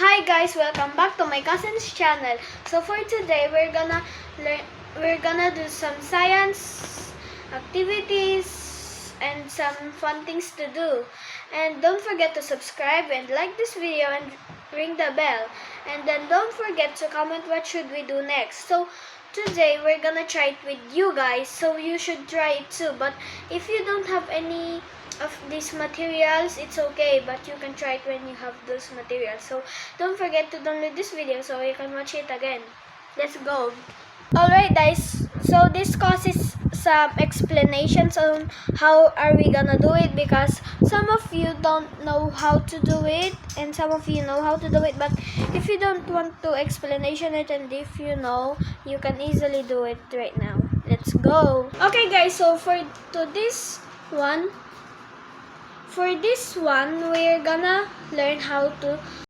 Hi guys, welcome back to my cousin's channel. So for today, we're gonna do some science activities and some fun things to do. And don't forget to subscribe and like this video and ring the bell. And then don't forget to comment what should we do next. So today we're gonna try it with you guys, so you should try it too. But if you don't have any of these materials, it's okay, but you can try it when you have those materials. So don't forget to download this video so you can watch it again. Let's go. Alright guys, so this causes some explanations on how are we gonna do it, because some of you don't know how to do it and some of you know how to do it. But if you don't want to explanation it, and if you know, you can easily do it right now. Let's go. Okay guys, so for this one, we're gonna learn how to